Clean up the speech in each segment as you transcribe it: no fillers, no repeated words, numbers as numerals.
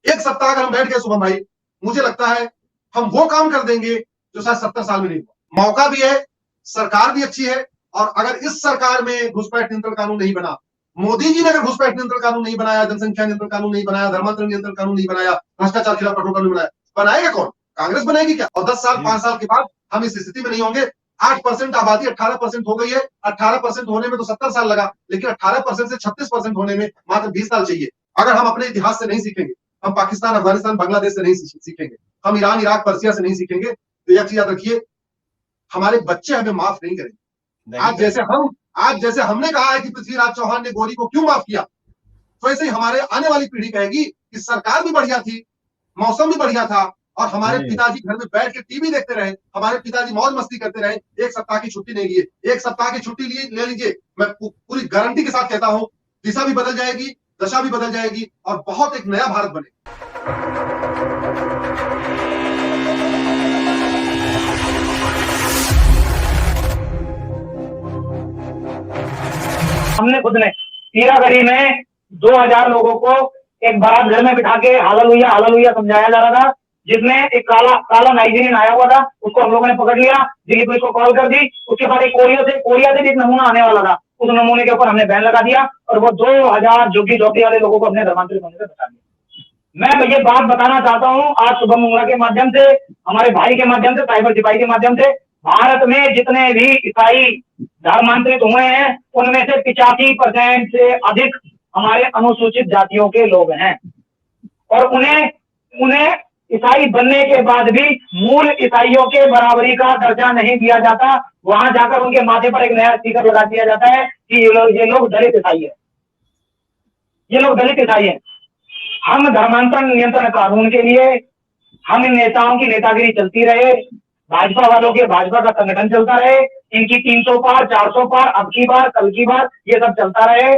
एक सप्ताह अगर हम बैठ गए शुभम भाई, मुझे लगता है हम वो काम कर देंगे जो शायद 70 साल में नहीं हुआ। मौका भी है, सरकार भी अच्छी है, और अगर इस सरकार में घुसपैठ नियंत्रण कानून नहीं बना, मोदी जी ने अगर घुसपैठ नियंत्रण कानून नहीं बनाया, जनसंख्या नियंत्रण कानून नहीं बनाया, धर्मांतरण नियंत्रण कानून नहीं बनाया, भ्रष्टाचार खिलाफ कठोर कानून बनाया, बनाएगा कौन? कांग्रेस बनाएगी क्या? और 10 साल 5 साल के बाद हम इस स्थिति में नहीं होंगे। 8% आबादी 18% हो गई है। 18% होने में तो 70 साल लगा, लेकिन 18% से 36% होने में मात्र 20 साल चाहिए। अगर हम अपने इतिहास से नहीं सीखेंगे, हम पाकिस्तान, अफगानिस्तान, बांग्लादेश से नहीं सीखेंगे, हम ईरान, इराक, पर्सिया से नहीं सीखेंगे, तो यह चीज याद रखिए, हमारे बच्चे हमें माफ नहीं करेंगे। आज जैसे हमने कहा है कि पृथ्वीराज चौहान ने गोरी को क्यों माफ किया, तो ऐसे ही हमारे आने वाली पीढ़ी कहेगी कि सरकार भी बढ़िया थी, मौसम भी बढ़िया था, और हमारे पिताजी घर में बैठ के टीवी देखते रहे, हमारे पिताजी मौज मस्ती करते रहे, एक सप्ताह की छुट्टी नहीं लिए। एक सप्ताह की छुट्टी ले लीजिए, मैं पूरी गारंटी के साथ कहता हूं, दिशा भी बदल जाएगी, दशा भी बदल जाएगी, और बहुत एक नया भारत बने। हमने खुद ने हीरागढ़ी में 2000 लोगों को एक बारात घर में बिठा के हालेलुया समझाया जा रहा था, जिसमें एक काला नाइजीरियन आया हुआ था, उसको हम लोगों ने पकड़ लिया, दिल्ली पुलिस को कॉल कर दी। उसके बाद एक कोरिया से भी एक नमूना आने वाला था, उस नमूने के ऊपर हमने बैन लगा दिया और वो 2000 झुग्गी झोपड़ी वाले लोगों को अपने धर्मांतरित होने से बचा दिया। मैं ये बात बताना चाहता हूँ आज शुभम मंगला के माध्यम से, हमारे भाई के माध्यम से, साइबर सिपाही के माध्यम से, भारत में जितने भी ईसाई धर्मांतरित हुए हैं उनमें से 85% से अधिक हमारे अनुसूचित जातियों के लोग हैं, और उन्हें ईसाई बनने के बाद भी मूल ईसाइयों के बराबरी का दर्जा नहीं दिया जाता। वहां जाकर उनके माथे पर एक नया स्टिकर लगा दिया जाता है कि ये लोग दलित ईसाई है, ये लोग दलित ईसाई है। हम धर्मांतरण नियंत्रण कानून के लिए हम इन नेताओं की नेतागिरी चलती रहे, भाजपा वालों के भाजपा का संगठन चलता रहे, इनकी 300 पार, 400 पार, अब की बार, कल की बार, ये सब चलता रहे,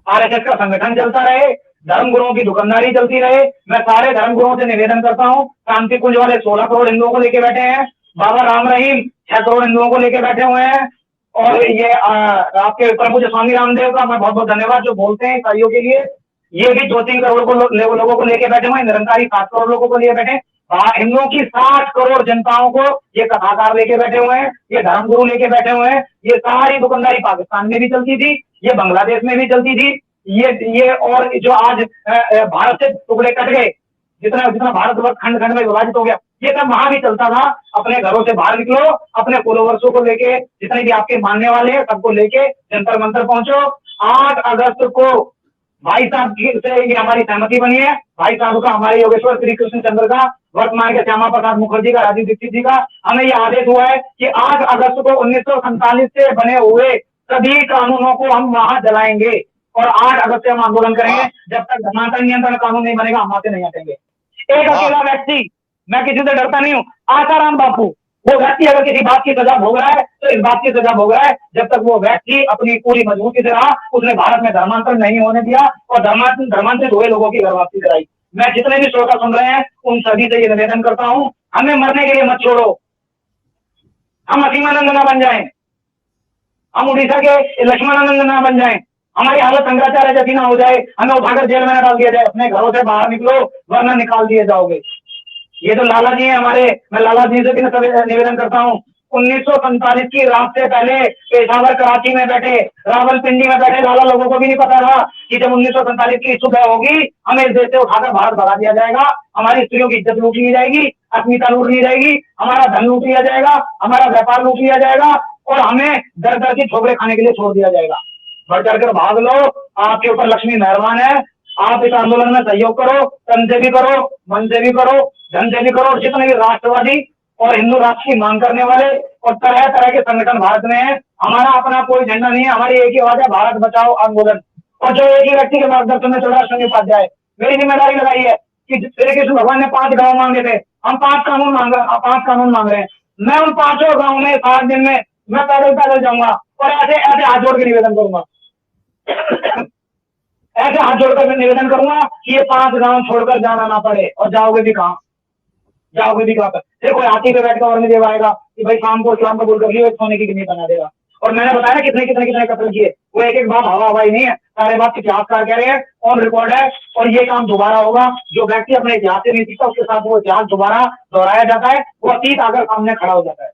आरएसएस का संगठन चलता रहे, धर्मगुरुओं की दुकानदारी चलती रहे। मैं सारे धर्मगुरुओं से निवेदन करता हूँ, शांति कुंज वाले 16 करोड़ हिंदुओं को लेके बैठे हैं, बाबा राम रहीम 6 करोड़ हिंदुओं को लेके बैठे हुए हैं, और ये आपके प्रभु स्वामी रामदेव का मैं बहुत बहुत धन्यवाद जो बोलते हैं ईसाइयों के लिए, ये भी 2-3 करोड़ लोगों को लेके बैठे हुए, निरंकारी 7 करोड़ लोगों को लिए बैठे, हिंदुओं की 60 करोड़ जनताओं को ये कथाकार लेके बैठे हुए हैं, ये धर्मगुरु लेके बैठे हुए हैं। ये सारी दुकानदारी पाकिस्तान में भी चलती थी, ये बांग्लादेश में भी चलती थी, ये और जो आज भारत से टुकड़े कट गए, जितना भारतवर्ष खंड खंड में विभाजित हो गया, ये सब वहां भी चलता था। अपने घरों से बाहर निकलो, अपने फॉलोवर्सों को लेके, जितने भी आपके मानने वाले हैं सबको लेके जंतर मंतर पहुंचो। 8 अगस्त को भाई साहब से ये हमारी सहमति बनी है, भाई साहब का, हमारे योगेश्वर श्री कृष्ण चंद्र का, वर्तमान के श्यामा प्रसाद मुखर्जी का, राजीव दीक्षित जी का, हमें यह आदेश हुआ है कि 8 अगस्त को 1947 से बने हुए सभी कानूनों को हम वहां जलाएंगे, और 8 अगस्त से हम आंदोलन करेंगे। जब तक धर्मांतरण नियंत्रण कानून नहीं बनेगा हम वहां से नहीं हटेंगे। एक अकेला व्यक्ति, मैं किसी से डरता नहीं हूँ, आसाराम बापू, वो व्यक्ति अगर किसी बात की सजा भोग रहा है तो इस बात की सजा भोग रहा है जब तक वो व्यक्ति अपनी पूरी मजबूती से रहा, उसने भारत में धर्मांतरण नहीं होने दिया और धर्मांतरित हुए लोगों की घर वापसी कराई। मैं जितने भी श्रोता सुन रहे हैं उन सभी से ये निवेदन करता हूं, हमें मरने के लिए मत छोड़ो, हम असीमानंद ना बन जाएं, हम उड़ीसा के लक्ष्मणानंद ना बन जाएं, हमारी हालत शंकराचार्य जैसी ना हो जाए, हमें उठाकर जेल में ना डाल दिया जाए। अपने घरों से बाहर निकलो वरना निकाल दिए जाओगे। ये तो लाला जी हैं हमारे, मैं लाला जी से भी निवेदन करता हूँ, 1947 की रात से पहले पेशावर कराची में बैठे, रावलपिंडी में बैठे लाला लोगों को भी नहीं पता था कि जब 1947 की सुबह होगी हमें इस देश से उठाकर भारत भगा दिया जाएगा, हमारी स्त्रियों की इज्जत लूट ली जाएगी, अस्मिता लूट ली जाएगी, हमारा धन लूट लिया जाएगा, हमारा व्यापार लूट लिया जाएगा, और हमें दर दर की ठोकरें खाने के लिए छोड़ दिया जाएगा। बढ़ चढ़कर भाग लो, आपके ऊपर लक्ष्मी मेहरबान है, आप इस आंदोलन में सहयोग करो, तन से भी करो, मन से भी करो, धन से भी करो, और जितने भी राष्ट्रवादी और हिंदू राष्ट्र की मांग करने वाले और तरह तरह के संगठन भारत में है, हमारा अपना कोई झंडा नहीं है, हमारी एक ही आवाज है, भारत बचाओ आंदोलन। और जो एक ही व्यक्ति के मार्गदर्शन में चल रहा है, शनि उपाध्याय, मेरी जिम्मेदारी लगाई है कि श्री कृष्ण भगवान ने 5 गाँव मांगे थे, हम 5 कानून मांग रहे हैं। मैं उन 5 गाँव में 7 दिन में मैं पैदल जाऊंगा और ऐसे हाथ जोड़ के निवेदन करूंगा ऐसे हाथ जोड़कर निवेदन करूंगा कि ये 5 गांव छोड़कर जाना ना पड़े। और जाओगे भी कहां पर? देखो हाथी पे बैठ कर औरंगजेब आएगा कि भाई शाम को इस्लाम कबूल कर लियो, सोने की गिन्नी बना देगा, और मैंने बताया कितने कितने कितने कत्ल किए। वो एक एक बात हवा हवाई नहीं है, सारे बात इतिहासकार कह रहे हैं, ऑन रिकॉर्ड है। और ये काम दोबारा होगा। जो व्यक्ति अपने इतिहास से नहीं सीखता उसके साथ वो इतिहास दोबारा दोहराया जाता है, वो अतीत आकर सामने खड़ा हो जाता है।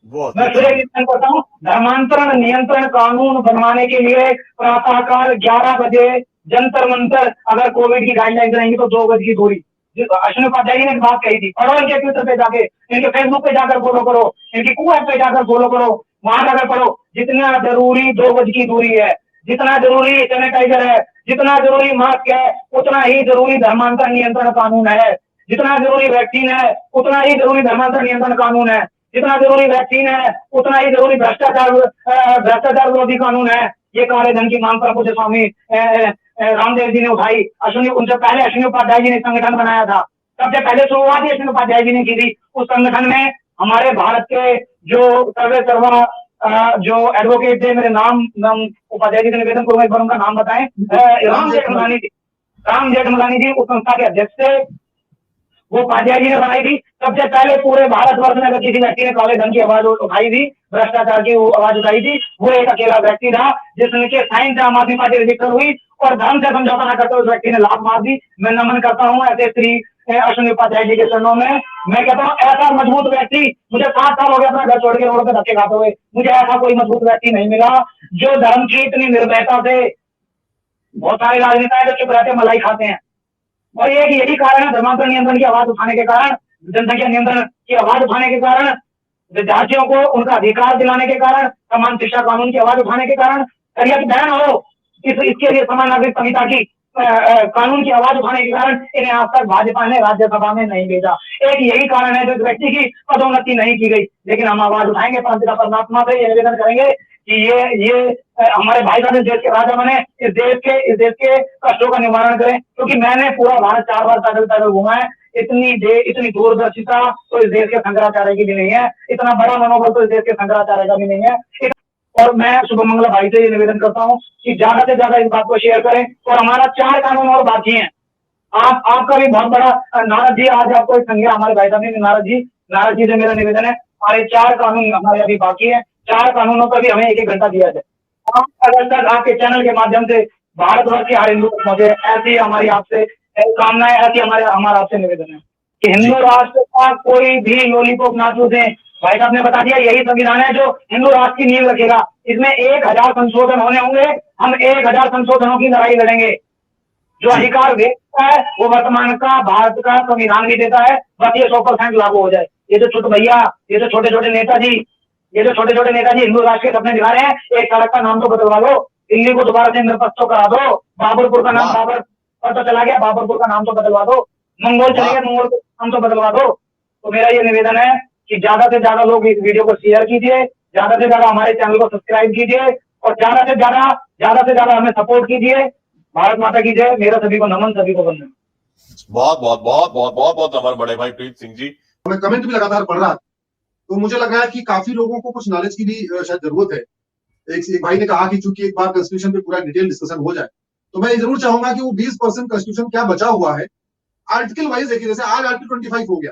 मैं फिर एक निवेदन करता हूँ, धर्मांतरण नियंत्रण कानून बनवाने के लिए प्रातःकाल 11 बजे जंतर मंतर अगर कोविड की गाइडलाइंस रहेंगी तो 2 गज की दूरी। अश्विनी उपाध्याय जी ने एक बात कही थी, पढ़ो इनके ट्विटर पे जाके, इनके फेसबुक पे जाकर फॉलो करो, इनकी कू ऐप पे जाकर फॉलो करो, वहां जाकर पढ़ो। जितना जरूरी 2 गज की दूरी है, जितना जरूरी सैनिटाइजर है, जितना जरूरी मास्क है, उतना ही जरूरी धर्मांतरण नियंत्रण कानून है। जितना जरूरी वैक्सीन है, उतना ही जरूरी धर्मांतरण नियंत्रण कानून है। जितना जरूरी वैक्सीन है, उतना ही जरूरी भ्रष्टाचार विरोधी कानून है। ये काले धन की मांग पर पूज्य स्वामी रामदेव जी ने उठाई। अश्विनी, उनसे पहले अश्विनी उपाध्याय जी ने संगठन बनाया था। सबसे पहले शुरुआत ही अश्विनी उपाध्याय जी ने की थी। उस संगठन में हमारे भारत के जो सर्वे सर्वा जो एडवोकेट थे, मेरे नाम उपाध्याय जी का निवेदन करूंगा, एक बार उनका नाम बताएं। राम जेठमलानी जी, राम जेठमलानी जी उस संस्था के अध्यक्ष थे। वो उपाध्याय जी ने बनाई थी। सबसे पहले पूरे भारतवर्ष में अगर किसी व्यक्ति ने काले धन की आवाज उठाई थी, भ्रष्टाचार की आवाज उठाई थी, वो एक अकेला व्यक्ति था, जिसके साइन से आम आदमी पार्टी रजिस्टर हुई और धर्म से समझौता न करते उस व्यक्ति ने लात मार दी। मैं नमन करता हूँ ऐसे श्री अश्विनी उपाध्याय जी के चरणों में। मैं कहता हूँ ऐसा मजबूत व्यक्ति, मुझे 7 साल हो गया अपना घर छोड़ के रोड पे धक्के खाते हुए, मुझे ऐसा कोई मजबूत व्यक्ति नहीं मिला जो धर्म की इतनी निर्भयता से। बहुत सारे राजनेता है जो चुप रहते मलाई खाते हैं, और एक यही कारण है धर्मांतरण नियंत्रण की आवाज उठाने के कारण, जनसंख्या नियंत्रण की आवाज उठाने के कारण, विद्यार्थियों को उनका अधिकार दिलाने के कारण, समान शिक्षा कानून की आवाज उठाने के कारण, करिया की बहन हो इसके लिए समान नागरिक संहिता की कानून की आवाज उठाने के कारण इन्हें आज तक भाजपा ने राज्यसभा में नहीं भेजा। एक यही कारण है जो इस व्यक्ति की पदोन्नति नहीं की गई। लेकिन हम आवाज उठाएंगे, परमपिता परमात्मा से ये निवेदन करेंगे कि ये हमारे भाई साहब इस देश के राजा बने, इस देश के कष्टों का निवारण करें। क्योंकि मैंने पूरा भारत 4 बार पैदल पैदल घूमा है। इतनी दूरदर्शिता तो इस देश के शंकराचार्य की भी नहीं है, इतना बड़ा मनोबल तो इस देश के शंकराचार्य का भी नहीं है। और मैं शुभमंगला भाई से ये निवेदन करता हूँ कि ज्यादा से ज्यादा इस बात को शेयर करें। और हमारा 4 कानून और बाकी हैं। आपका भी बहुत बड़ा नारद जी, आज आपको एक संज्ञा हमारे भाई साहब ने, नारद जी से मेरा निवेदन है, हमारे 4 कानून हमारे अभी बाकी है। 4 कानूनों पर भी हमें 1-1 घंटा दिया जाए। अगर तक आपके चैनल के माध्यम से भारतवर्ष के हर हिंदू तक पहुंचे, ऐसी हमारी आपसे कामनाएं, ऐसी हमारा आपसे निवेदन है कि हिंदू राष्ट्र का कोई भी लॉलीपॉप ना चूसे। भाई साहब ने बता दिया, यही संविधान है जो हिंदू राष्ट्र की नींव रखेगा। इसमें 1000 संशोधन होने होंगे, हम 1000 संशोधनों की लड़ाई लड़ेंगे। जो अधिकार देता है वो वर्तमान का भारत का संविधान भी देता है, बस ये 100% लागू हो जाए। ये जो छोटे भैया, ये जो छोटे छोटे नेताजी, हिंदू राष्ट्र के सपने दिखा रहे हैं, एक सड़क का नाम तो बदलवा लो, दिल्ली को दोबारा से इंद्रप्रस्थ तो करा दो, बाबरपुर का नाम बाबर पर तो चला गया, बाबरपुर का नाम तो बदलवा दो, मंगोल चले गए, मंगोल का नाम तो बदलवा दो। तो मेरा ये निवेदन है कि ज्यादा से ज्यादा लोग इस वीडियो को शेयर कीजिए, ज्यादा से ज्यादा हमारे चैनल को सब्सक्राइब कीजिए और ज्यादा से ज्यादा हमें सपोर्ट कीजिए। भारत माता की जय। मेरा सभी को नमन, सभी को वंदन। बहुत नमन बड़े भाई प्रीत सिंह जी। मैं कमेंट भी लगातार पढ़ रहा था, तो मुझे लग रहा है कि काफी लोगों को कुछ नॉलेज की भी शायद जरूरत है। एक भाई ने कहा कि चूंकि एक बार कॉन्स्टिट्यूशन पे पूरा डिटेल डिस्कशन हो जाए, तो मैं जरूर चाहूंगा कि वो 20% कॉन्स्टिट्यूशन क्या बचा हुआ है आर्टिकल वाइज देखिए। जैसे आज आर्टिकल 25 हो गया,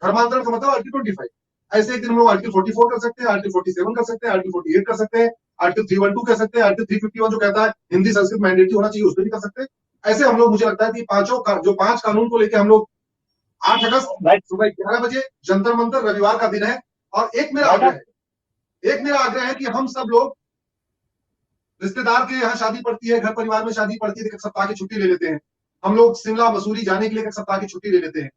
धर्मांतरण का मतलब आर्टिकल 25। ऐसे एक दिन हम लोग आर्टिकल 44 कर सकते हैं, आर्टिकल 47 कर सकते हैं, आर्टिकल 48 कर सकते हैं, आर्टिकल 312 कर सकते हैं, आर्टिकल 351 जो कहता है हिंदी संस्कृत मैंडेटरी होना चाहिए, उसमें भी कर सकते हैं। ऐसे हम लोग, मुझे लगता है कि जो 5 कानून को लेकर हम लोग 8 अगस्त सुबह 11 बजे जंतर मंतर, रविवार का दिन है। और एक मेरा आग्रह है कि हम सब लोग, रिश्तेदार के यहाँ शादी पड़ती है, घर परिवार में शादी पड़ती है, 1 सप्ताह की छुट्टी ले लेते हैं। हम लोग शिमला मसूरी जाने के लिए 1 सप्ताह की छुट्टी ले लेते हैं।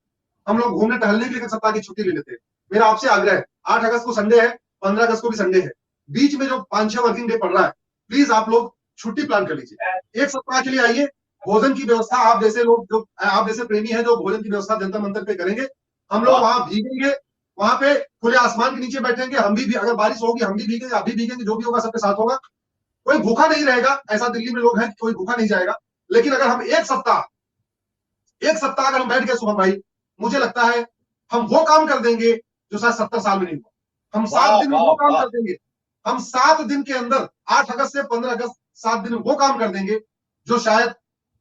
हम लोग घूमने टहलने के लिए 1 सप्ताह की छुट्टी ले लेते हैं। मेरा आपसे आग्रह है, 8 अगस्त को संडे है, 15 अगस्त को भी संडे है, बीच में जो 5-6 वर्किंग डे पड़ रहा है, प्लीज आप लोग छुट्टी प्लान कर लीजिए। 1 सप्ताह के लिए आइए। भोजन की व्यवस्था आप जैसे लोग, जो आप जैसे प्रेमी हैं, जो भोजन की व्यवस्था जंतर मंतर पे करेंगे। हम लोग वहां भीगेंगे, वहां पे खुले आसमान के नीचे बैठेंगे, हम भी अगर बारिश होगी हम भी भीगेंगे, आप भी भीगेंगे, जो भी होगा सबके साथ होगा। कोई भूखा नहीं रहेगा, ऐसा दिल्ली में लोग हैं, कोई भूखा नहीं जाएगा। लेकिन अगर हम 1 सप्ताह अगर हम बैठ गए शुभम भाई, मुझे लगता है हम वो काम कर देंगे जो शायद 70 साल में नहीं हुआ। हम 7 दिन में वो काम कर देंगे। हम 7 दिन के अंदर, 8 अगस्त से 15 अगस्त, 7 दिन में वो काम कर देंगे जो शायद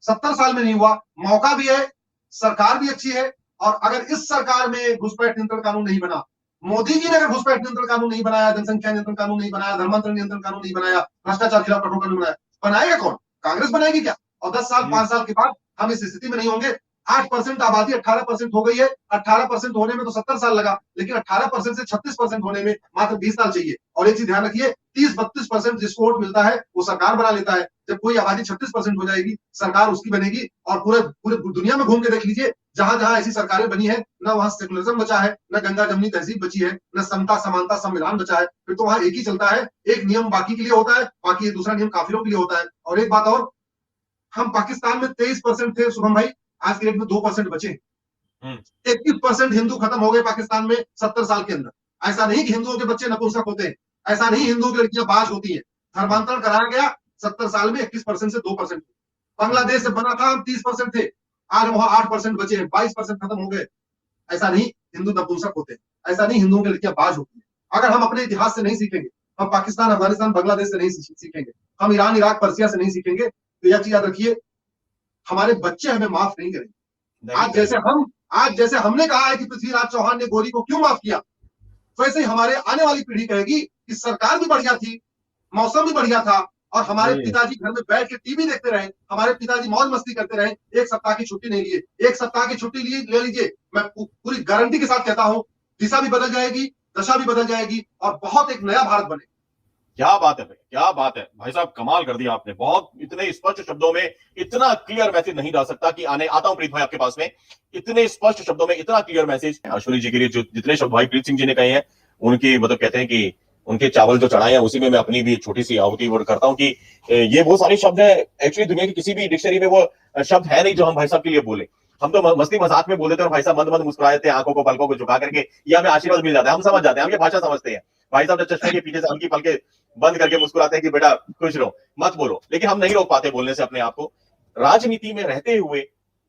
70 साल में नहीं हुआ। मौका भी है, सरकार भी अच्छी है, और अगर इस सरकार में घुसपैठ नियंत्रण कानून नहीं बना मोदी जी ने अगर घुसपैठ नियंत्रण कानून नहीं बनाया, जनसंख्या नियंत्रण कानून नहीं बनाया, धर्मांतरण नियंत्रण कानून नहीं बनाया, भ्रष्टाचार खिलाफ कठोर कानून बनाया, बनाएगा कौन? कांग्रेस बनाएगी क्या? और 10 साल 5 साल के बाद हम इस स्थिति में नहीं होंगे। 8% आबादी 18% हो गई है। 18% होने में तो 70 साल लगा, लेकिन 18% से 36% होने में मात्र 20 साल चाहिए। और एक चीज ध्यान रखिए, 30-32% जिसको वोट मिलता है वो सरकार बना लेता है। जब कोई आबादी 36% हो जाएगी, सरकार उसकी बनेगी। और पूरे पूरे दुनिया में घूम के देख लीजिए, जहां जहां ऐसी सरकारें बनी है, न वहां सेकुलरिज्म बचा है, न गंगा जमनी तहजीब बची है, न समता समानता संविधान बचा है। फिर तो वहां एक ही चलता है, एक नियम बाकी के लिए होता है, बाकी दूसरा नियम काफिरों के लिए होता है। और एक बात और, हम पाकिस्तान में 23% थे शुभम भाई, आज की डेट में 2% बचे। 21% हिंदू खत्म हो गए पाकिस्तान में 70 साल के अंदर। ऐसा नहीं कि हिंदुओं के बच्चे नपुंसक होते हैं, ऐसा नहीं हिंदुओं की लड़कियां बाज होती है। धर्मांतरण कराया गया 70 साल में 21% से 2%। बांग्लादेश से बना था, हम 30% थे, आज वहां 8% बचे हैं, 22% खत्म हो गए। ऐसा नहीं हिंदू नपुंसक होते हैं, ऐसा नहीं हिंदुओं की लड़कियां बाज होती है। अगर हम अपने इतिहास से नहीं सीखेंगे, हम पाकिस्तान अफगानिस्तान बांग्लादेश से नहीं सीखेंगे, हम ईरान इराक पर्सिया से नहीं सीखेंगे, तो यह चीज याद रखिए, हमारे बच्चे हमें माफ नहीं करेंगे। आज जैसे हमने कहा है कि पृथ्वीराज चौहान ने गोरी को क्यों माफ किया, वैसे ही हमारे आने वाली पीढ़ी कहेगी कि सरकार भी बढ़िया थी, मौसम भी बढ़िया था, और हमारे पिताजी घर में बैठ के टीवी देखते रहे, हमारे पिताजी मौज मस्ती करते रहे, एक सप्ताह की छुट्टी नहीं लिए। एक सप्ताह की छुट्टी ले लीजिए, मैं पूरी गारंटी के साथ कहता हूं, दिशा भी बदल जाएगी, दशा भी बदल जाएगी, और बहुत एक नया भारत बने। क्या बात है भाई, क्या बात है भाई साहब, कमाल कर दिया आपने। बहुत इतने स्पष्ट शब्दों में इतना क्लियर मैसेज नहीं डाल सकता कि आता हूं प्रीत भाई आपके पास में। इतने स्पष्ट शब्दों में इतना क्लियर मैसेज अश्विनी जी के लिए, जो जितने शब्द भाई प्रीत सिंह जी ने कहे हैं, उनकी मतलब कहते हैं कि उनके चावल जो चढ़ाए हैं उसी में मैं अपनी भी छोटी सी आहुति वर्ड करता हूं कि ये वो सारे शब्द है एक्चुअली दुनिया की किसी भी डिक्शनरी में वो शब्द है नहीं जो हम भाई साहब के लिए बोले। हम तो मस्ती मजाक में बोल देते हैं और भाई साहब मंद मंद मुस्कुरा देते हैं, आंखों को पलकों को झुका करके, ये हमें आशीर्वाद मिल जाता है, हम समझ जाते हैं, हम ये भाषा समझते हैं। भाई साहब जब चश्मे के पीछे से हल्की पलके बंद करके मुस्कुराते हैं कि बेटा खुश रहो, मत बोलो, लेकिन हम नहीं रोक पाते बोलने से अपने आप को। राजनीति में रहते हुए,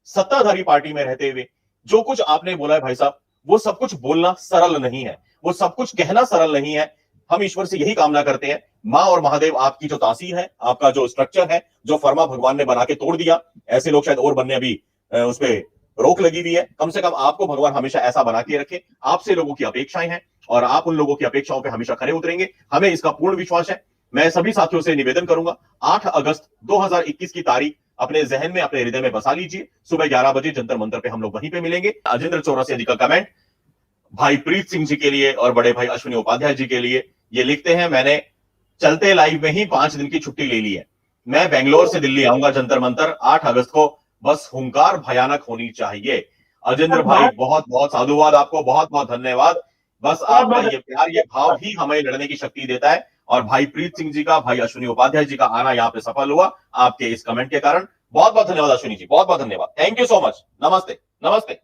सत्ताधारी पार्टी में रहते हुए, जो कुछ आपने बोला है भाई साहब, वो सब कुछ बोलना सरल नहीं है, वो सब कुछ कहना सरल नहीं है। हम ईश्वर से यही कामना करते हैं, माँ और महादेव आपकी जो तासीर है, आपका जो स्ट्रक्चर है, जो फर्मा भगवान ने बना के तोड़ दिया, ऐसे लोग शायद और बनने अभी उस पर रोक लगी हुई है, कम से कम आपको भगवान हमेशा ऐसा बना के रखे। आपसे लोगों की अपेक्षाएं हैं और आप उन लोगों की अपेक्षाओं पे हमेशा खरे उतरेंगे, हमें इसका पूर्ण विश्वास है। मैं सभी साथियों से निवेदन करूंगा, 8 अगस्त 2021 की तारीख अपने जहन में, अपने हृदय में बसा लीजिए। सुबह 11 बजे जंतर मंतर पे हम लोग वहीं पे मिलेंगे। अजेंद्र चौरसिया जी का कमेंट भाई प्रीत सिंह जी के लिए और बड़े भाई अश्विनी उपाध्याय जी के लिए, ये लिखते हैं, मैंने चलते लाइव में ही 5 दिन की छुट्टी ले ली है। मैं बेंगलोर से दिल्ली आऊंगा जंतर मंतर 8 अगस्त को, बस हुंकार भयानक होनी चाहिए। अजेंद्र भाई बहुत बहुत साधुवाद आपको, बहुत बहुत धन्यवाद। बस आपका ये प्यार, ये भाव ही हमें लड़ने की शक्ति देता है। और भाई प्रीत सिंह जी का, भाई अश्विनी उपाध्याय जी का आना यहाँ पे सफल हुआ आपके इस कमेंट के कारण। बहुत बहुत धन्यवाद अश्विनी जी, बहुत बहुत धन्यवाद। Thank you so much. नमस्ते, नमस्ते।